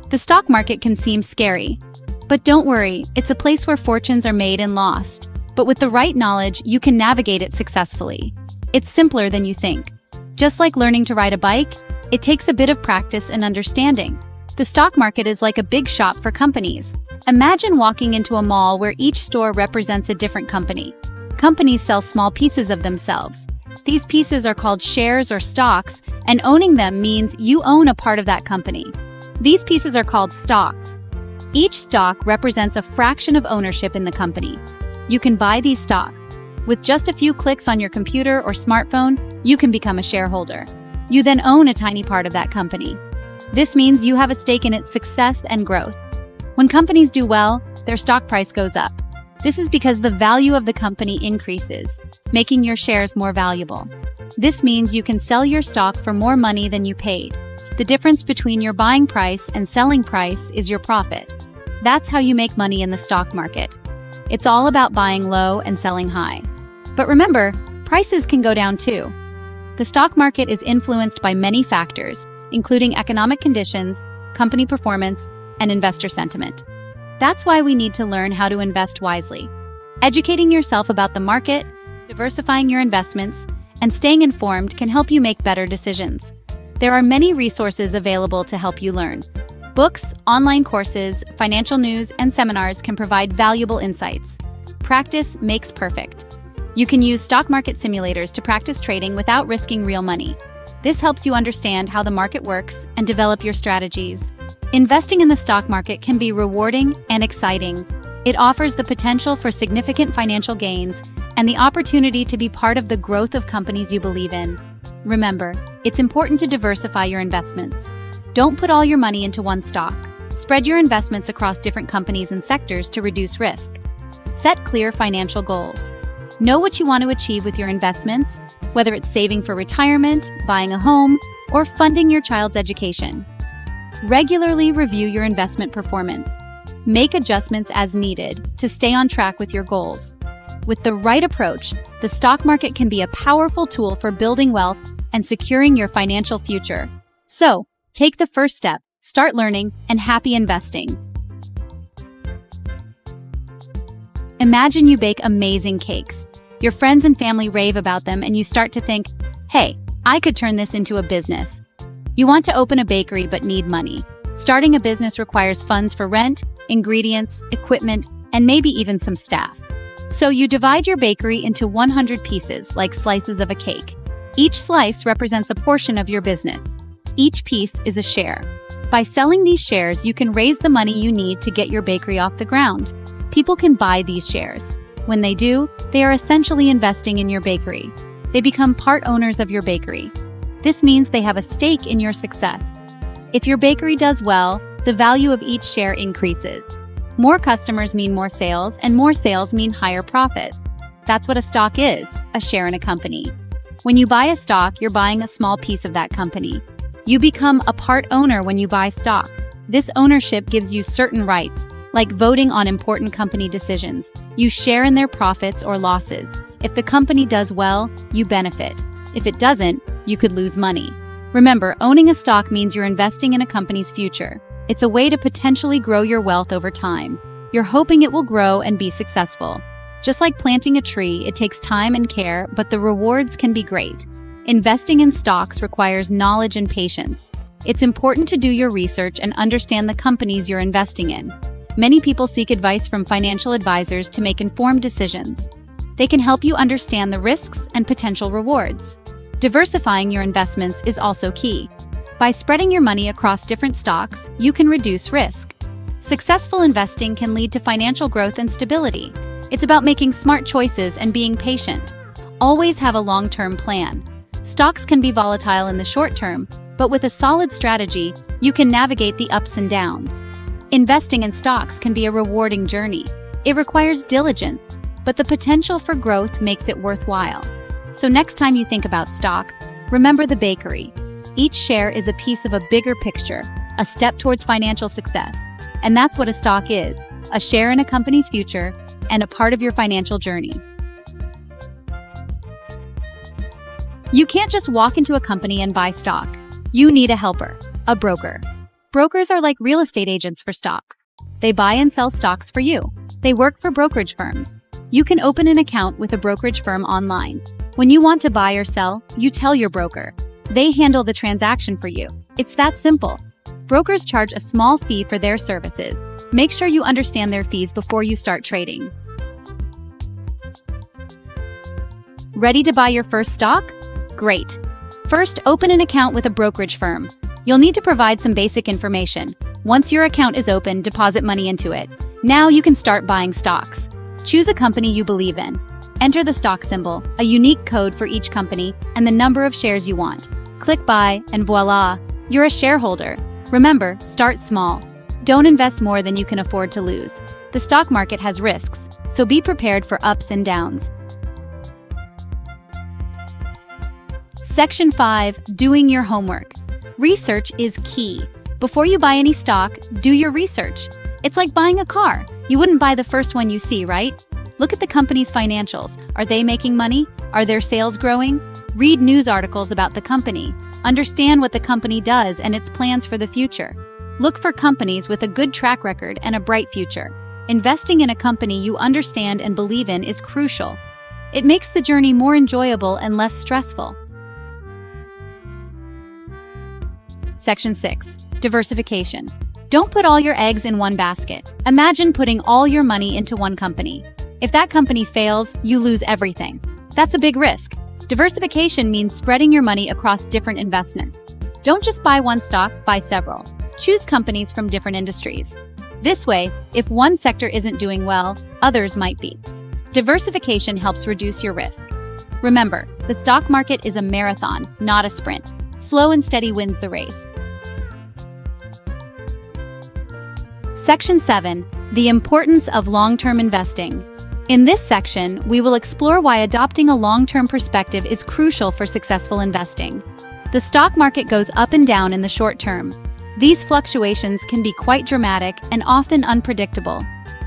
The stock market can seem scary, but don't worry, it's a place where fortunes are made and lost. But with the right knowledge, you can navigate it successfully. It's simpler than you think. Just like learning to ride a bike, it takes a bit of practice and understanding. The stock market is like a big shop for companies. Imagine walking into a mall where each store represents a different company. Companies sell small pieces of themselves. These pieces are called shares or stocks, and owning them means you own a part of that company. These pieces are called stocks. Each stock represents a fraction of ownership in the company. You can buy these stocks. With just a few clicks on your computer or smartphone, you can become a shareholder. You then own a tiny part of that company. This means you have a stake in its success and growth. When companies do well, their stock price goes up. This is because the value of the company increases, making your shares more valuable. This means you can sell your stock for more money than you paid. The difference between your buying price and selling price is your profit. That's how you make money in the stock market. It's all about buying low and selling high. But remember, prices can go down too. The stock market is influenced by many factors, including economic conditions, company performance, and investor sentiment. That's why we need to learn how to invest wisely. Educating yourself about the market, diversifying your investments, and staying informed can help you make better decisions. There are many resources available to help you learn. Books, online courses, financial news, and seminars can provide valuable insights. Practice makes perfect. You can use stock market simulators to practice trading without risking real money. This helps you understand how the market works and develop your strategies. Investing in the stock market can be rewarding and exciting. It offers the potential for significant financial gains and the opportunity to be part of the growth of companies you believe in. Remember, it's important to diversify your investments. Don't put all your money into one stock. Spread your investments across different companies and sectors to reduce risk. Set clear financial goals. Know what you want to achieve with your investments, whether it's saving for retirement, buying a home, or funding your child's education. Regularly review your investment performance. Make adjustments as needed to stay on track with your goals. With the right approach, the stock market can be a powerful tool for building wealth and securing your financial future. So, take the first step, start learning, and happy investing. Imagine you bake amazing cakes. Your friends and family rave about them, and you start to think, hey, I could turn this into a business. You want to open a bakery but need money. Starting a business requires funds for rent, ingredients, equipment, and maybe even some staff. So you divide your bakery into 100 pieces, like slices of a cake. Each slice represents a portion of your business. Each piece is a share. By selling these shares, you can raise the money you need to get your bakery off the ground. People can buy these shares. When they do, they are essentially investing in your bakery. They become part owners of your bakery. This means they have a stake in your success. If your bakery does well, the value of each share increases. More customers mean more sales, and more sales mean higher profits. That's what a stock is, a share in a company. When you buy a stock, you're buying a small piece of that company. You become a part owner when you buy stock. This ownership gives you certain rights, like voting on important company decisions. You share in their profits or losses. If the company does well, you benefit. If it doesn't, you could lose money. Remember, owning a stock means you're investing in a company's future. It's a way to potentially grow your wealth over time. You're hoping it will grow and be successful. Just like planting a tree, it takes time and care, but the rewards can be great. Investing in stocks requires knowledge and patience. It's important to do your research and understand the companies you're investing in. Many people seek advice from financial advisors to make informed decisions. They can help you understand the risks and potential rewards. Diversifying your investments is also key. By spreading your money across different stocks, you can reduce risk. Successful investing can lead to financial growth and stability. It's about making smart choices and being patient. Always have a long-term plan. Stocks can be volatile in the short term, but with a solid strategy, you can navigate the ups and downs. Investing in stocks can be a rewarding journey. It requires diligence, but the potential for growth makes it worthwhile. So next time you think about stock, remember the bakery. Each share is a piece of a bigger picture, a step towards financial success. And that's what a stock is, a share in a company's future and a part of your financial journey. You can't just walk into a company and buy stock. You need a helper, a broker. Brokers are like real estate agents for stocks. They buy and sell stocks for you. They work for brokerage firms. You can open an account with a brokerage firm online. When you want to buy or sell, you tell your broker. They handle the transaction for you. It's that simple. Brokers charge a small fee for their services. Make sure you understand their fees before you start trading. Ready to buy your first stock? Great. First, open an account with a brokerage firm. You'll need to provide some basic information. Once your account is open, deposit money into it. Now you can start buying stocks. Choose a company you believe in. Enter the stock symbol, a unique code for each company, and the number of shares you want. Click Buy, and voila, you're a shareholder. Remember, start small. Don't invest more than you can afford to lose. The stock market has risks, so be prepared for ups and downs. Section 5. Doing your homework. Research is key. Before you buy any stock, do your research. It's like buying a car. You wouldn't buy the first one you see, right? Look at the company's financials. Are they making money? Are their sales growing? Read news articles about the company. Understand what the company does and its plans for the future. Look for companies with a good track record and a bright future. Investing in a company you understand and believe in is crucial. It makes the journey more enjoyable and less stressful. Section 6. Diversification. Don't put all your eggs in one basket. Imagine putting all your money into one company. If that company fails, you lose everything. That's a big risk. Diversification means spreading your money across different investments. Don't just buy one stock, buy several. Choose companies from different industries. This way, if one sector isn't doing well, others might be. Diversification helps reduce your risk. Remember, the stock market is a marathon, not a sprint. Slow and steady wins the race. Section 7. The importance of long-term investing. In this section, we will explore why adopting a long-term perspective is crucial for successful investing. The stock market goes up and down in the short term. These fluctuations can be quite dramatic and often unpredictable.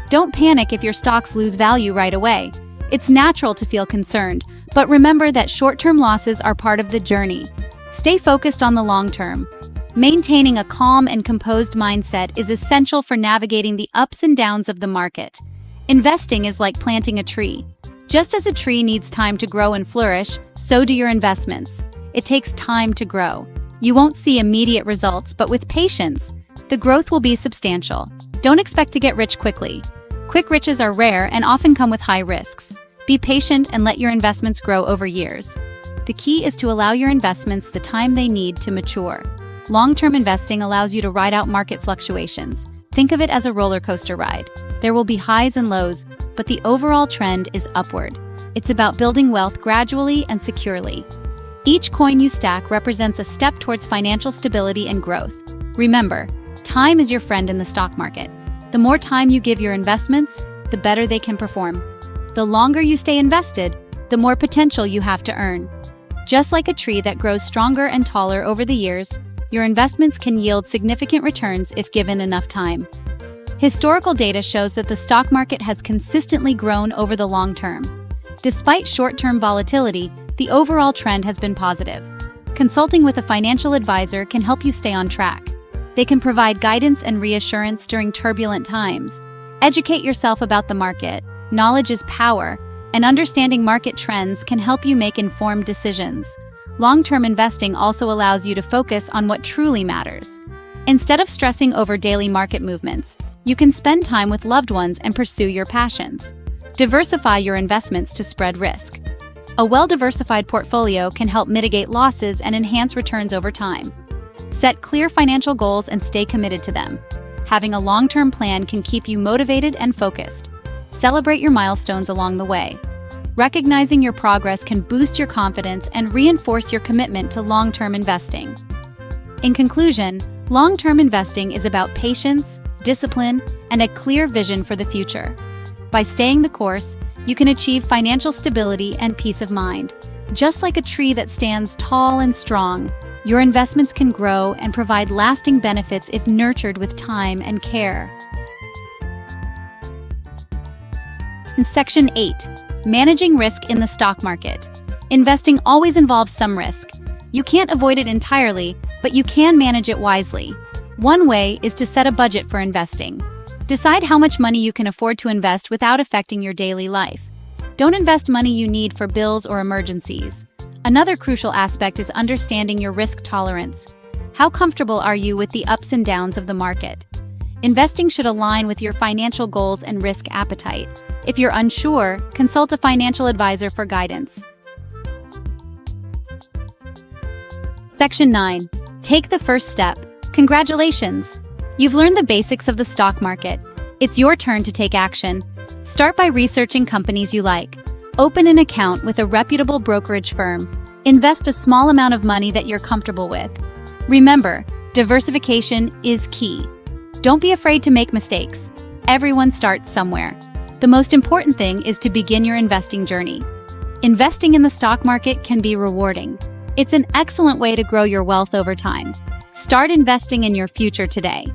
Don't panic if your stocks lose value right away. It's natural to feel concerned, but remember that short-term losses are part of the journey. Stay focused on the long term. Maintaining a calm and composed mindset is essential for navigating the ups and downs of the market. Investing is like planting a tree. Just as a tree needs time to grow and flourish, so do your investments. It takes time to grow. You won't see immediate results, but with patience, the growth will be substantial. Don't expect to get rich quickly. Quick riches are rare and often come with high risks. Be patient and let your investments grow over years. The key is to allow your investments the time they need to mature. Long-term investing allows you to ride out market fluctuations. Think of it as a roller coaster ride. There will be highs and lows, but the overall trend is upward. It's about building wealth gradually and securely. Each coin you stack represents a step towards financial stability and growth. Remember, time is your friend in the stock market. The more time you give your investments, the better they can perform. The longer you stay invested, the more potential you have to earn. Just like a tree that grows stronger and taller over the years, your investments can yield significant returns if given enough time. Historical data shows that the stock market has consistently grown over the long term. Despite short-term volatility, the overall trend has been positive. Consulting with a financial advisor can help you stay on track. They can provide guidance and reassurance during turbulent times. Educate yourself about the market. Knowledge is power, and understanding market trends can help you make informed decisions. Long-term investing also allows you to focus on what truly matters. Instead of stressing over daily market movements, you can spend time with loved ones and pursue your passions. Diversify your investments to spread risk. A well-diversified portfolio can help mitigate losses and enhance returns over time. Set clear financial goals and stay committed to them. Having a long-term plan can keep you motivated and focused. Celebrate your milestones along the way. Recognizing your progress can boost your confidence and reinforce your commitment to long-term investing. In conclusion, long-term investing is about patience, discipline, and a clear vision for the future. By staying the course, you can achieve financial stability and peace of mind. Just like a tree that stands tall and strong, your investments can grow and provide lasting benefits if nurtured with time and care. In Section 8, Managing Risk in the Stock Market. Investing always involves some risk. You can't avoid it entirely, but you can manage it wisely. One way is to set a budget for investing. Decide how much money you can afford to invest without affecting your daily life. Don't invest money you need for bills or emergencies. Another crucial aspect is understanding your risk tolerance. How comfortable are you with the ups and downs of the market? Investing should align with your financial goals and risk appetite. If you're unsure, consult a financial advisor for guidance. Section 9. Take the first step. Congratulations! You've learned the basics of the stock market. It's your turn to take action. Start by researching companies you like. Open an account with a reputable brokerage firm. Invest a small amount of money that you're comfortable with. Remember, diversification is key. Don't be afraid to make mistakes. Everyone starts somewhere. The most important thing is to begin your investing journey. Investing in the stock market can be rewarding. It's an excellent way to grow your wealth over time. Start investing in your future today.